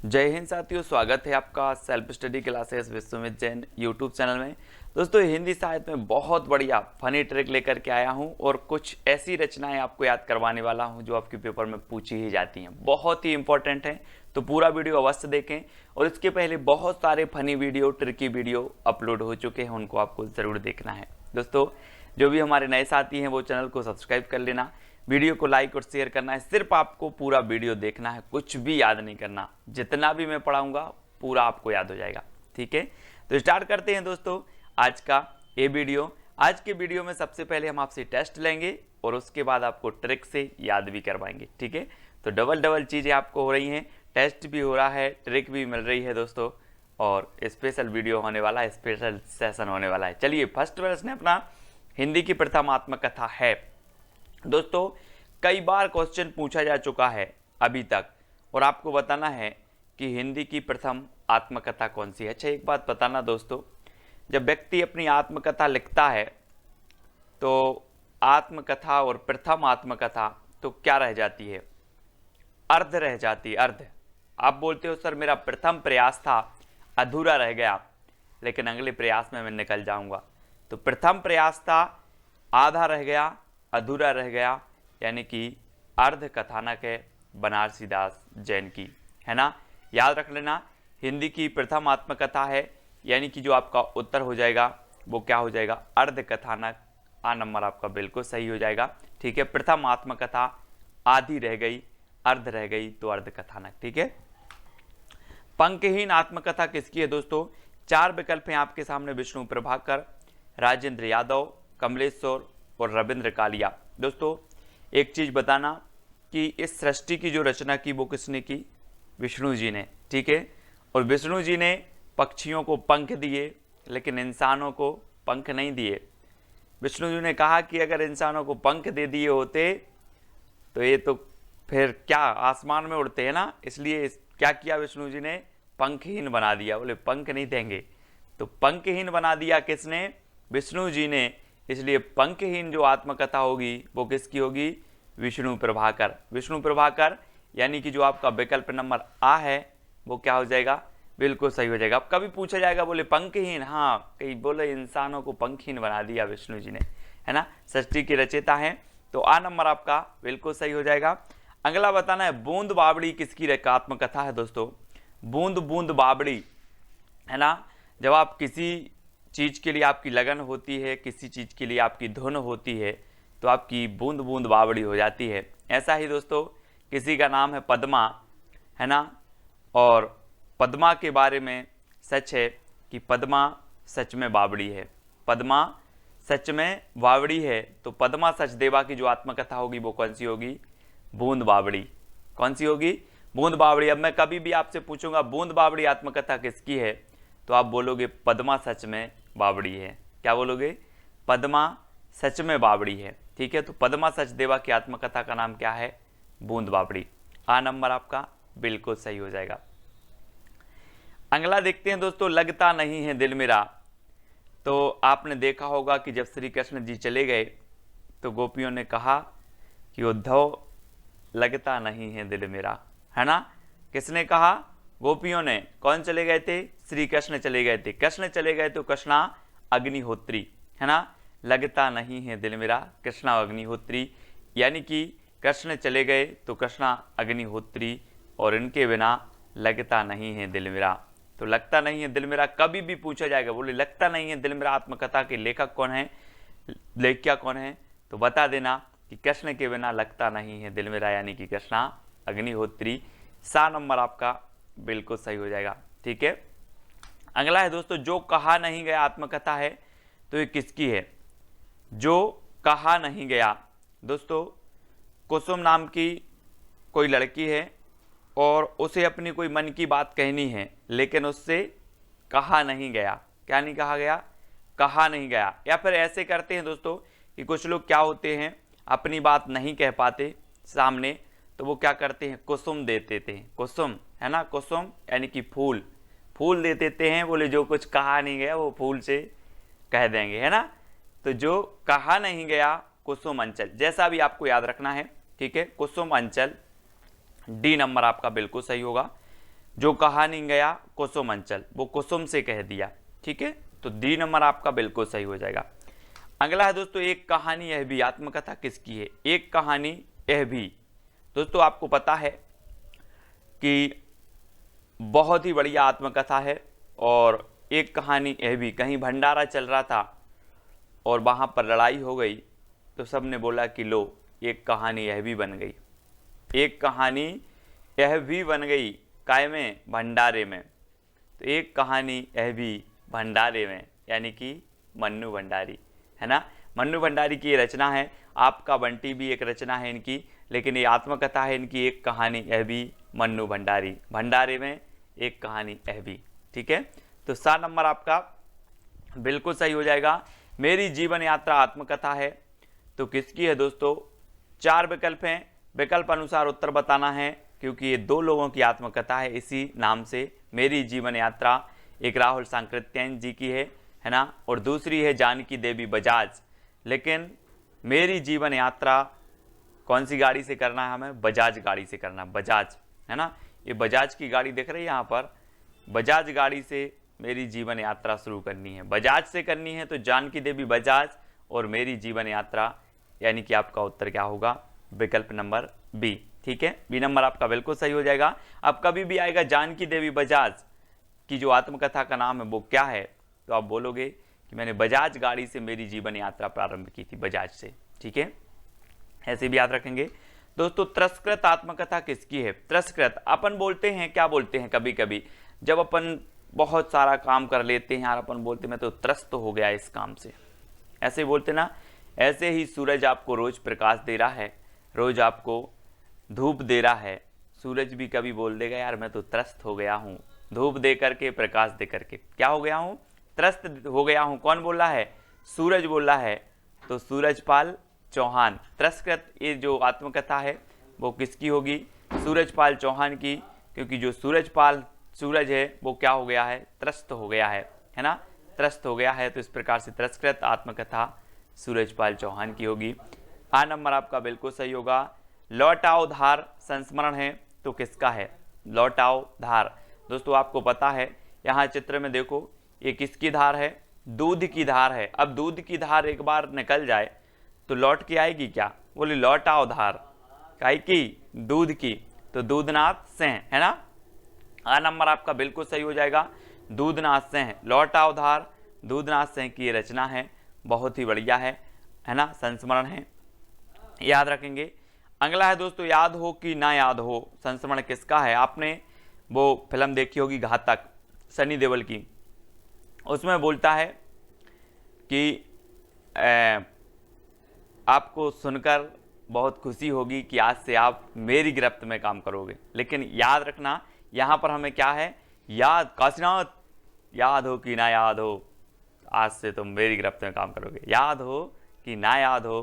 जय हिंद साथियों, स्वागत है आपका self study classes Vishwamit Jain YouTube channel में। दोस्तों, हिंदी साहित्य में बहुत बढ़िया फनी ट्रिक लेकर के आया हूं और कुछ ऐसी रचनाएं आपको याद करवाने वाला हूं जो आपके पेपर में पूछी ही जाती हैं, बहुत ही इंपॉर्टेंट हैं। तो पूरा वीडियो अवश्य देखें। और इसके पहले बहुत सारे funny video, tricky video upload हो चुके हैं, उनको आपको ज़रूर देखना है। दोस्तों, जो भी हमारे नए साथी हैं वो चैनल को सब्सक्राइब कर लेना, वीडियो को लाइक और शेयर करना है। सिर्फ आपको पूरा वीडियो देखना है, कुछ भी याद नहीं करना। जितना भी मैं पढ़ाऊंगा पूरा आपको याद हो जाएगा। ठीक है, तो स्टार्ट करते हैं दोस्तों आज का ये वीडियो। आज के वीडियो में सबसे पहले हम आपसे टेस्ट लेंगे और उसके बाद आपको ट्रिक से याद भी करवाएंगे। ठीक है, तो डबल डबल चीज़ें आपको हो रही हैं, टेस्ट भी हो रहा है, ट्रिक भी मिल रही है दोस्तों, और स्पेशल वीडियो होने वाला है, स्पेशल सेशन होने वाला है। चलिए, फर्स्ट प्रश्न अपना हिंदी की प्रथम आत्मकथा है। दोस्तों, कई बार क्वेश्चन पूछा जा चुका है अभी तक, और आपको बताना है कि हिंदी की प्रथम आत्मकथा कौन सी है। अच्छा, एक बात बताना दोस्तों, जब व्यक्ति अपनी आत्मकथा लिखता है तो आत्मकथा और प्रथम आत्मकथा तो क्या रह जाती है? अर्ध रह जाती है, अर्ध। आप बोलते हो सर मेरा प्रथम प्रयास था, अधूरा रह गया, लेकिन अगले प्रयास में मैं निकल जाऊंगा। तो प्रथम प्रयास था, आधा रह गया, अधूरा रह गया, यानी कि अर्ध कथानक है बनारसी दास जैन की, है ना। याद रख लेना, हिंदी की प्रथम आत्मकथा है, यानी कि जो आपका उत्तर हो जाएगा वो क्या हो जाएगा? अर्ध कथानक। आ नंबर आपका बिल्कुल सही हो जाएगा। ठीक है, प्रथम आत्मकथा, आधी रह गई, अर्ध रह गई, तो अर्ध कथानक। ठीक है, पंक्तिहीन आत्मकथा किसकी है दोस्तों? चार विकल्प हैं आपके सामने, विष्णु प्रभाकर, राजेंद्र यादव, कमलेश्वर और रविंद्र कालिया। दोस्तों, एक चीज बताना कि इस सृष्टि की जो रचना की वो किसने की? विष्णु जी ने। ठीक है, और विष्णु जी ने पक्षियों को पंख दिए, लेकिन इंसानों को पंख नहीं दिए। विष्णु जी ने कहा कि अगर इंसानों को पंख दे दिए होते तो ये तो फिर क्या आसमान में उड़ते हैं ना, इसलिए क्या किया विष्णु जी ने? पंखहीन बना दिया। बोले पंख नहीं देंगे, तो पंखहीन बना दिया किसने? विष्णु जी ने। इसलिए पंखहीन जो आत्मकथा होगी वो किसकी होगी? विष्णु प्रभाकर। विष्णु प्रभाकर, यानी कि जो आपका विकल्प नंबर आ है वो क्या हो जाएगा? बिल्कुल सही हो जाएगा। अब कभी पूछा जाएगा बोले पंखहीन, हाँ कहीं बोले इंसानों को पंखहीन बना दिया विष्णु जी ने, है ना। सृष्टि के रचयिता हैं, तो आ नंबर आपका बिल्कुल सही हो जाएगा। अगला बताना है, बूंद बावड़ी किसकी आत्मकथा है दोस्तों? बूंद बूंद बावड़ी, है ना। जब आप किसी चीज़ के लिए आपकी लगन होती है, किसी चीज़ के लिए आपकी धुन होती है, तो आपकी बूंद बूंद बावड़ी हो जाती है। ऐसा ही दोस्तों, किसी का नाम है पद्मा, है ना, और पद्मा के बारे में सच है कि पद्मा सच में बावड़ी है। पद्मा सच में बावड़ी है, तो पद्मा सचदेवा की जो आत्मकथा होगी वो कौन सी होगी? बूंद बावड़ी। कौन सी होगी? बूंद बावड़ी। अब मैं कभी भी आपसे पूछूंगा बूंद बावड़ी आत्मकथा किसकी है, तो आप बोलोगे पद्मा सच में बावड़ी है। क्या बोलोगे? पद्मा सच में बावड़ी है। ठीक है, तो पद्मा सचदेवा की आत्मकथा का नाम क्या है? बूंद बावड़ी। आ नंबर आपका बिल्कुल सही हो जाएगा। अगला देखते हैं दोस्तों, लगता नहीं है दिल मेरा। तो आपने देखा होगा कि जब श्री कृष्ण जी चले गए तो गोपियों ने कहा कि उद्धव लगता नहीं है दिल मेरा, है ना। किसने कहा? गोपियों ने। कौन चले गए थे? श्री कृष्ण चले गए थे। कृष्ण चले गए तो कृष्णा अग्निहोत्री, है ना। लगता नहीं है दिल मेरा, कृष्णा अग्निहोत्री, यानी कि कृष्ण चले गए तो कृष्णा अग्निहोत्री, और इनके बिना लगता नहीं है दिल मेरा। तो लगता नहीं है दिल मेरा कभी भी पूछा जाएगा, बोले लगता नहीं है दिल मेरा आत्मकथा के लेखक कौन है, लेखिका कौन है, तो बता देना कि कृष्ण के बिना लगता नहीं है दिल मेरा, यानी कि कृष्णा अग्निहोत्री। सा नंबर आपका बिल्कुल सही हो जाएगा। ठीक है, अगला है दोस्तों, जो कहा नहीं गया आत्मकथा है, तो ये किसकी है? जो कहा नहीं गया। दोस्तों, कुसुम नाम की कोई लड़की है और उसे अपनी कोई मन की बात कहनी है, लेकिन उससे कहा नहीं गया। क्या नहीं कहा गया? कहा नहीं गया। या फिर ऐसे करते हैं दोस्तों कि कुछ लोग क्या होते हैं, अपनी बात नहीं कह पाते सामने, तो वो क्या करते हैं? कुसुम दे देते हैं। कुसुम, है ना, कुसुम यानी कि फूल, फूल दे देते हैं। बोले जो कुछ कहा नहीं गया वो फूल से कह देंगे, है ना। तो जो कहा नहीं गया कुसुम अंचल, जैसा भी आपको याद रखना है। ठीक है, कुसुम अंचल। डी नंबर आपका बिल्कुल सही होगा। जो कहा नहीं गया कुसुम अंचल, वो कुसुम से कह दिया। ठीक है, तो डी नंबर आपका बिल्कुल सही हो जाएगा। अगला है दोस्तों, एक कहानी यह भी, आत्मकथा किसकी है? एक कहानी यह भी। दोस्तों आपको पता है कि बहुत ही बढ़िया आत्मकथा है। और एक कहानी यह भी, कहीं भंडारा चल रहा था और वहाँ पर लड़ाई हो गई, तो सब ने बोला कि लो एक कहानी यह भी बन गई। एक कहानी यह भी बन गई, काय में? भंडारे में। तो एक कहानी यह भी भंडारे में, यानी कि मन्नू भंडारी, है ना। मन्नू भंडारी की ये रचना है। आपका बंटी भी एक रचना है इनकी, लेकिन ये आत्मकथा है इनकी, एक कहानी यह भी मन्नू भंडारी, भंडारे में एक कहानी यह भी। ठीक है, तो 7 नंबर आपका बिल्कुल सही हो जाएगा। मेरी जीवन यात्रा आत्मकथा है, तो किसकी है दोस्तों? 4 विकल्प हैं, विकल्प अनुसार उत्तर बताना है, क्योंकि ये 2 लोगों की आत्मकथा है इसी नाम से, मेरी जीवन यात्रा। एक राहुल सांकृत्यायन जी की है ना, और दूसरी है जानकी देवी बजाज। लेकिन मेरी जीवन यात्रा कौन सी गाड़ी से करना है हमें? बजाज गाड़ी से करना, बजाज, है ना। ये बजाज की गाड़ी दिख रही है यहाँ पर, बजाज गाड़ी से मेरी जीवन यात्रा शुरू करनी है। बजाज से करनी है तो जानकी देवी बजाज और मेरी जीवन यात्रा, यानी कि आपका उत्तर क्या होगा? विकल्प नंबर बी। ठीक है, बी नंबर आपका बिल्कुल सही हो जाएगा। अब कभी भी आएगा जानकी देवी बजाज की जो आत्मकथा का नाम है वो क्या है, तो आप बोलोगे कि मैंने बजाज गाड़ी से मेरी जीवन यात्रा प्रारंभ की थी, बजाज से। ठीक है, ऐसे भी याद रखेंगे। दोस्तों तिरस्कृत आत्मकथा किसकी है? तिरस्कृत अपन बोलते हैं, क्या बोलते हैं कभी कभी जब अपन बहुत सारा काम कर लेते हैं यार, अपन बोलते मैं तो त्रस्त हो गया इस काम से, ऐसे बोलते ना। ऐसे ही सूरज आपको रोज प्रकाश दे रहा है, रोज आपको धूप दे रहा है। सूरज भी कभी बोल देगा यार मैं तो त्रस्त हो गया हूँ, धूप दे करके, प्रकाश दे करके क्या हो गया हूँ? त्रस्त हो गया हूँ। कौन बोल रहा है? सूरज बोल रहा है। तो सूरजपाल चौहान, तिरस्कृत ये जो आत्मकथा है वो किसकी होगी? सूरजपाल चौहान की, क्योंकि जो सूरजपाल सूरज है वो क्या हो गया है? त्रस्त हो गया है ना, त्रस्त हो गया है। तो इस प्रकार से तिरस्कृत आत्मकथा सूरजपाल चौहान की होगी। आ नंबर आपका बिल्कुल सही होगा। लौट आओ धार संस्मरण है, तो किसका है? लौट आओ धार। दोस्तों आपको पता है, यहाँ चित्र में देखो ये किसकी धार है? दूध की धार है। अब दूध की धार एक बार निकल जाए तो लौट के आएगी क्या? बोले लौट आओ धार, काई की? दूध की। तो दूधनाथ सिंह, है ना। आ नंबर आपका बिल्कुल सही हो जाएगा, दूधनाथ सिंह। लौट आओ धार दूधनाथ सिंह की ये रचना है, बहुत ही बढ़िया है ना, संस्मरण है, याद रखेंगे। अगला है दोस्तों, याद हो कि ना याद हो, संस्मरण किसका है? आपने वो फिल्म देखी होगी घातक, सनी देओल की। उसमें बोलता है कि आपको सुनकर बहुत खुशी होगी कि आज से आप मेरी गिरफ्त में काम करोगे। लेकिन याद रखना यहाँ पर हमें क्या है? याद, काशीनाथ याद हो कि ना याद हो, आज से तुम मेरी गिरफ्त में काम करोगे। याद हो कि ना याद हो,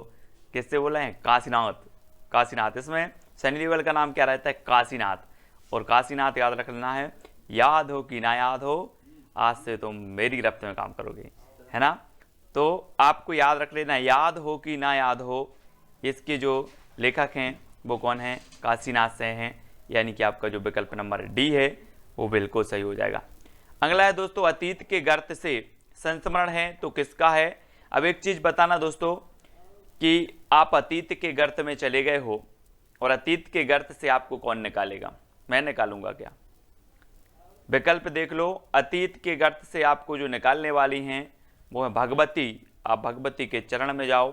किससे बोला है? काशीनाथ। काशीनाथ, इसमें सनी देओल का नाम क्या रहता है? काशीनाथ। और काशीनाथ याद रख लेना है, याद हो कि ना याद हो, आज से तुम मेरी गिरफ्त में काम करोगे, है ना। तो आपको याद रख लेना, याद हो कि ना याद हो, इसके जो लेखक हैं वो कौन है? काशीनाथ से हैं, यानी कि आपका जो विकल्प नंबर डी है वो बिल्कुल सही हो जाएगा। अगला है दोस्तों, अतीत के गर्त से संस्मरण है, तो किसका है? अब एक चीज बताना दोस्तों कि आप अतीत के गर्त में चले गए हो और अतीत के गर्त से आपको कौन निकालेगा? मैं निकालूंगा क्या? विकल्प देख लो। अतीत के गर्त से आपको जो निकालने वाली हैं वो है भगवती। आप भगवती के चरण में जाओ,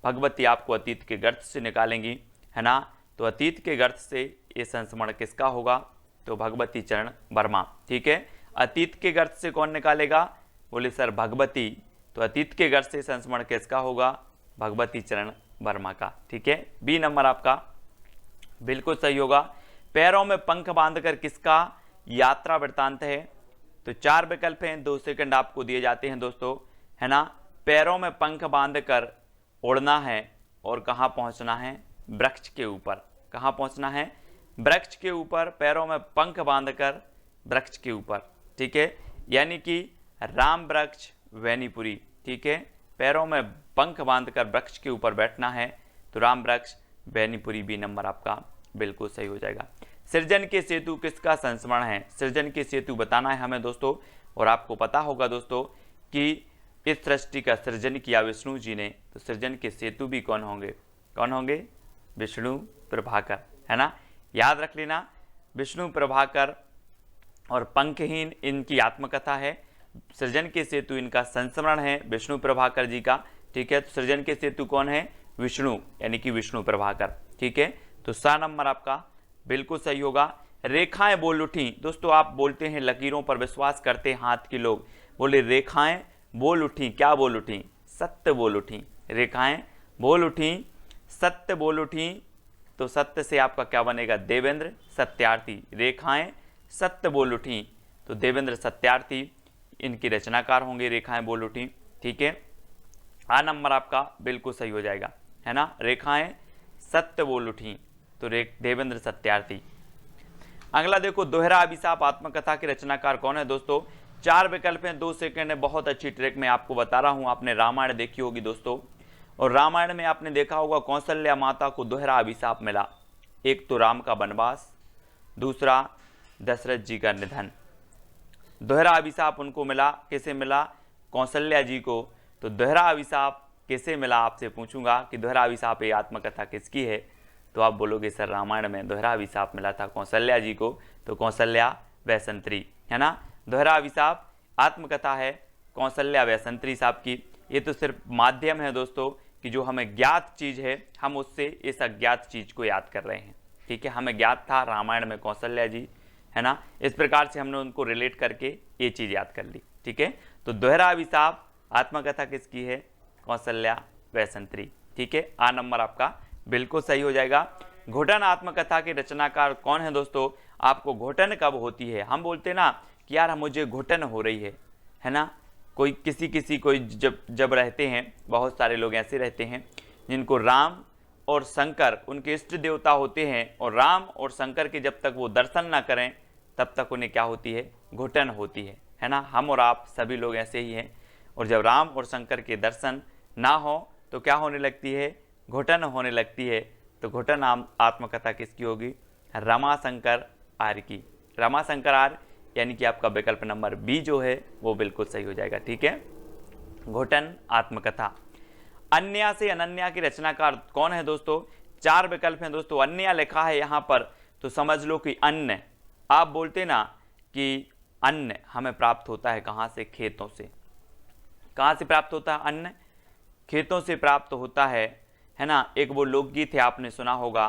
भगवती आपको अतीत के गर्त से निकालेंगी, है ना। तो अतीत के गर्त से ये संस्मरण किसका होगा? तो भगवती चरण वर्मा। ठीक है, अतीत के गर्त से कौन निकालेगा? बोले सर भगवती। तो अतीत के गर्त से संस्मरण किसका होगा? भगवती चरण वर्मा का। ठीक है, बी नंबर आपका बिल्कुल सही होगा। पैरों में पंख बांधकर किसका यात्रा वृत्तांत है? तो 4 विकल्प हैं, 2 सेकंड आपको दिए जाते हैं दोस्तों, है ना। पैरों में पंख बांधकर उड़ना है और कहाँ पहुँचना है? वृक्ष के ऊपर। कहाँ पहुँचना है? वृक्ष के ऊपर। पैरों में पंख बांधकर वृक्ष के ऊपर। ठीक है, यानी कि राम वृक्ष वैनीपुरी। ठीक है, पैरों में पंख बांधकर वृक्ष के ऊपर बैठना है, तो राम वृक्ष वैनीपुरी, बी नंबर आपका बिल्कुल सही हो जाएगा। सृजन के सेतु किसका संस्मरण है? सृजन के सेतु बताना है हमें दोस्तों। और आपको पता होगा दोस्तों कि इस सृष्टि का सृजन किया विष्णु जी ने, तो सृजन के सेतु भी कौन होंगे? कौन होंगे? विष्णु प्रभाकर, है ना, याद रख लेना। विष्णु प्रभाकर और पंखहीन इनकी आत्मकथा है। सृजन के सेतु इनका संस्मरण है विष्णु प्रभाकर जी का, ठीक है। तो सृजन के सेतु कौन है? विष्णु, यानी कि विष्णु प्रभाकर, ठीक है। तो सा नंबर आपका बिल्कुल सही होगा। रेखाएं बोल उठी, दोस्तों आप बोलते हैं लकीरों पर विश्वास करते हैं हाथ के लोग, बोले रेखाएं बोल उठी, क्या बोल उठी? सत्य बोल उठी। रेखाएं बोल उठी, सत्य बोल उठी, तो सत्य से आपका क्या बनेगा? देवेंद्र सत्यार्थी। रेखाएं सत्य बोल उठी, तो देवेंद्र सत्यार्थी इनकी रचनाकार होंगे, रेखाएं बोल उठी, ठीक है। आ नंबर आपका बिल्कुल सही हो जाएगा, है ना। रेखाएं सत्य बोल उठी, तो देवेंद्र सत्यार्थी। अगला देखो, दोहरा अभिशाप आत्मकथा के रचनाकार कौन है? दोस्तों 4 विकल्प हैं, 2 सेकंड है, बहुत अच्छी ट्रिक मैं आपको बता रहा हूं। आपने रामायण देखी होगी दोस्तों, और रामायण में आपने देखा होगा कौशल्या माता को दोहरा अभिशाप मिला। एक तो राम का वनवास, दूसरा दशरथ जी का निधन। दोहरा अभिशाप उनको मिला, किसे मिला? कौशल्या जी को। तो दोहरा अभिशाप किसे मिला? आपसे पूछूंगा कि दोहरा अभिशाप ये आत्मकथा किसकी है, तो आप बोलोगे सर रामायण में दोहरा अभिशाप मिला था कौशल्या जी को, तो कौशल्या वैसंतरी, है ना। दोहरा अभिशाप आत्मकथा है कौशल्या वैसंतरी साहब की। ये तो सिर्फ माध्यम है दोस्तों कि जो हमें ज्ञात चीज़ है हम उससे इस अज्ञात चीज़ को याद कर रहे हैं, ठीक है। हमें ज्ञात था रामायण में कौशल्या जी, है ना, इस प्रकार से हमने उनको रिलेट करके ये चीज़ याद कर ली, ठीक है। तो दोहरा अभिशाप आत्मकथा किसकी है? कौशल्या वैसंतरी, ठीक है। आ नंबर आपका बिल्कुल सही हो जाएगा। घुटन आत्मकथा के रचनाकार कौन है दोस्तों? आपको घुटन कब होती है? हम बोलते ना कि यार मुझे घुटन हो रही है ना। कोई किसी कोई जब रहते हैं, बहुत सारे लोग ऐसे रहते हैं जिनको राम और शंकर उनके इष्ट देवता होते हैं, और राम और शंकर के जब तक वो दर्शन ना करें तब तक उन्हें क्या होती है? घुटन होती है ना। हम और आप सभी लोग ऐसे ही हैं, और जब राम और शंकर के दर्शन ना हो तो क्या होने लगती है? घुटन होने लगती है। तो घुटन आत्मकथा किसकी होगी? रमाशंकर आर्य की। रमाशंकर आर्य, यानी कि आपका विकल्प नंबर बी जो है वो बिल्कुल सही हो जाएगा, ठीक है। घुटन आत्मकथा। अन्या से अनन्या की रचनाकार कौन है दोस्तों? 4 विकल्प हैं दोस्तों। अन्या लिखा है यहाँ पर, तो समझ लो कि अन्न, आप बोलते ना कि अन्न हमें प्राप्त होता है कहाँ से? खेतों से। कहाँ से प्राप्त होता है अन्न? खेतों से प्राप्त होता है ना। एक वो लोकगीत है, आपने सुना होगा,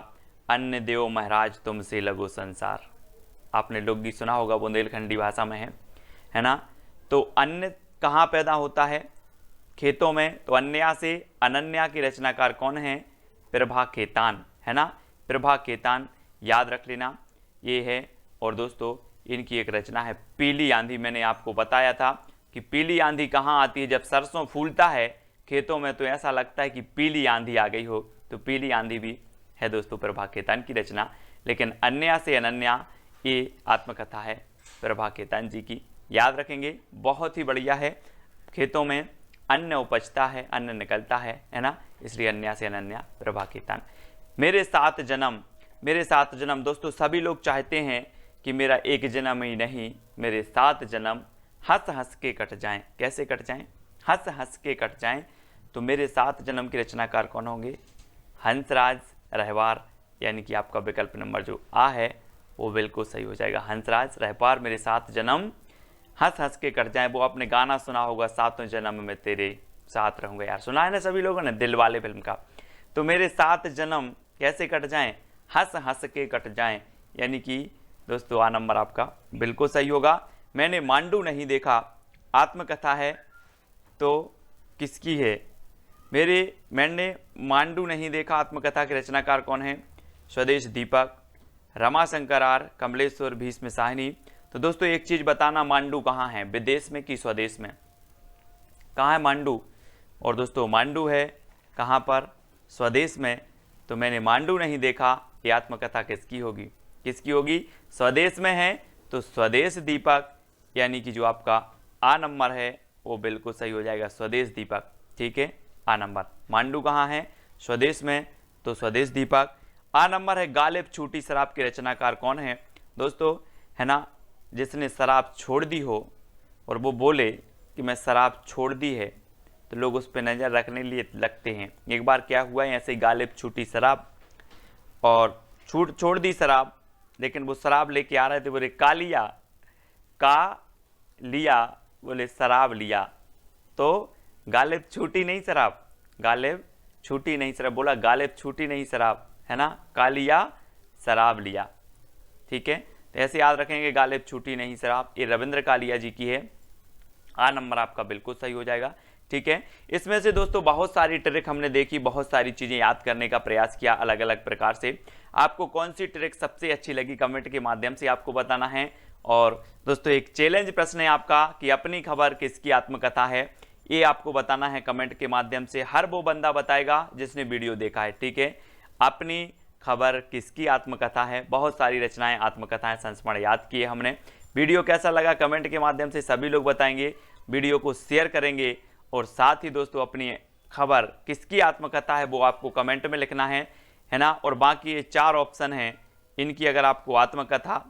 अन्न देव महाराज तुमसे लगो संसार। आपने लोकगीत सुना होगा, बुंदेलखंडी भाषा में है ना। तो अन्न कहाँ पैदा होता है? खेतों में। तो अन्या से अनन्या की रचनाकार कौन है? प्रभा खेतान, है ना। प्रभा खेतान याद रख लेना, ये है। और दोस्तों इनकी एक रचना है पीली आंधी। मैंने आपको बताया था कि पीली आंधी कहाँ आती है? जब सरसों फूलता है खेतों में तो ऐसा लगता है कि पीली आंधी आ गई हो, तो पीली आंधी भी है दोस्तों प्रभा खेतान की रचना। लेकिन अन्या से अनन्या ये आत्मकथा है प्रभा खेतान जी की, याद रखेंगे, बहुत ही बढ़िया है। खेतों में अन्न उपजता है, अन्न निकलता है ना, इसलिए अन्या से अनन्या प्रभा खेतान। मेरे 7 जन्म, मेरे 7 जन्म दोस्तों सभी लोग चाहते हैं कि मेरा एक जन्म ही नहीं, मेरे 7 जन्म हंस हंस के कट जाएं। कैसे कट जाएं? हंस हंस के कट जाएं। तो मेरे 7 जन्म के रचनाकार कौन होंगे? हंसराज रहवार, यानी कि आपका विकल्प नंबर जो आ है वो बिल्कुल सही हो जाएगा। हंसराज रहवार, मेरे 7 जन्म हंस हंस के कट जाएं। वो आपने गाना सुना होगा, 7वें जन्म में तेरे साथ रहूंगा, यार सुना है ना सभी लोगों ने, दिल वाले फिल्म का। तो मेरे 7 जन्म कैसे कट जाएं? हंस हंस के कट जाएं, यानी कि दोस्तों आ नंबर आपका बिल्कुल सही होगा। मैंने मांडू नहीं देखा आत्मकथा है, तो किसकी है? मैंने मांडू नहीं देखा आत्मकथा के रचनाकार कौन है? स्वदेश दीपक, रमाशंकर आर्य, कमलेश्वर, भीष्म साहिनी। तो दोस्तों एक चीज बताना, मांडू कहाँ है? विदेश में कि स्वदेश में? कहाँ है मांडू? और दोस्तों मांडू है कहाँ पर? स्वदेश में। तो मैंने मांडू नहीं देखा, ये आत्मकथा किसकी होगी? किसकी होगी? स्वदेश में है, तो स्वदेश दीपक, यानी कि जो आपका आ नंबर है वो बिल्कुल सही हो जाएगा, स्वदेश दीपक, ठीक है। आ नंबर। मांडू कहाँ है? स्वदेश में, तो स्वदेश दीपक। आ नंबर है गालिब छूटी शराब के रचनाकार कौन है दोस्तों, है ना, जिसने शराब छोड़ दी हो और वो बोले कि मैं शराब छोड़ दी है तो लोग उस पर नज़र रखने लिए लगते हैं। एक बार क्या हुआ है, ऐसे गालिब छूटी शराब और छोड़ दी शराब, लेकिन वो शराब लेके आ रहे थे, बोले का लिया, बोले शराब लिया, तो गालिब छूटी नहीं शराब, गालिब छूटी नहीं शराब, बोला गालिब छूटी नहीं शराब, है ना, का लिया शराब लिया। ठीक है, तो ऐसे याद रखेंगे, गालिब छूटी नहीं शराब, ये रविंद्र कालिया जी की है। आ नंबर आपका बिल्कुल सही हो जाएगा। ठीक है, इसमें से दोस्तों बहुत सारी ट्रिक हमने देखी, बहुत सारी चीजें याद करने का प्रयास किया अलग अलग प्रकार से। आपको कौन सी ट्रिक सबसे अच्छी लगी कमेंट के माध्यम से आपको बताना है। और दोस्तों एक चैलेंज प्रश्न है आपका कि अपनी खबर किसकी आत्मकथा है, ये आपको बताना है कमेंट के माध्यम से। हर वो बंदा बताएगा जिसने वीडियो देखा है। ठीक है, अपनी खबर किसकी आत्मकथा है, बहुत सारी रचनाएं आत्मकथाएं संस्मरण याद किए हमने। वीडियो कैसा लगा कमेंट के माध्यम से सभी लोग बताएंगे, वीडियो को शेयर करेंगे और साथ ही दोस्तों अपनी खबर किसकी आत्मकथा है वो आपको कमेंट में लिखना है ना। और बाकी ये 4 ऑप्शन हैं, इनकी अगर आपको आत्मकथा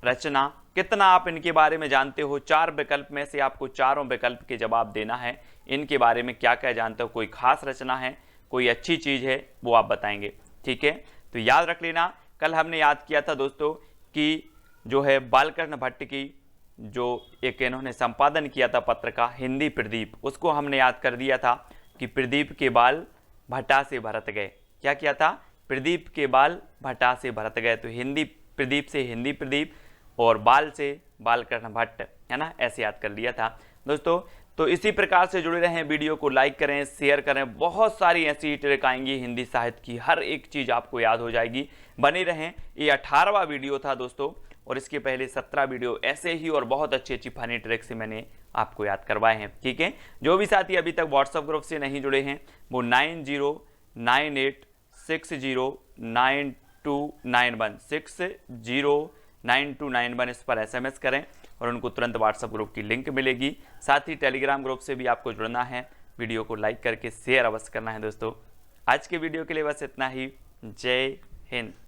रचना कितना आप इनके बारे में जानते हो, 4 विकल्प में से आपको चारों विकल्प के जवाब देना है। इनके बारे में क्या क्या जानते हो, कोई खास रचना है, कोई अच्छी चीज़ है, वो आप बताएंगे। ठीक है, तो याद रख लेना, कल हमने याद किया था दोस्तों कि जो है बालकृष्ण भट्ट की जो एक इन्होंने संपादन किया था पत्र का हिंदी प्रदीप, उसको हमने याद कर दिया था कि प्रदीप के बाल भट्टा से भरत गए। क्या किया था, प्रदीप के बाल भट्टा से भरत गए, तो हिंदी प्रदीप से हिंदी प्रदीप और बाल से बालकृष्ण भट्ट, है ना, ऐसे याद कर लिया था दोस्तों। तो इसी प्रकार से जुड़े रहें, वीडियो को लाइक करें, शेयर करें, बहुत सारी ऐसी ट्रिक आएंगी हिंदी साहित्य की, हर एक चीज़ आपको याद हो जाएगी। बने रहें, ये 18वां वीडियो था दोस्तों, और इसके पहले 17 वीडियो ऐसे ही और बहुत अच्छी अच्छी फनी ट्रिक से मैंने आपको याद करवाए हैं। ठीक है, जो भी साथी अभी तक व्हाट्सएप ग्रुप से नहीं जुड़े हैं वो 9098609291 609291 इस पर SMS करें और उनको तुरंत व्हाट्सएप ग्रुप की लिंक मिलेगी। साथ ही टेलीग्राम ग्रुप से भी आपको जुड़ना है, वीडियो को लाइक करके शेयर अवश्य करना है दोस्तों। आज के वीडियो के लिए बस इतना ही। जय हिंद।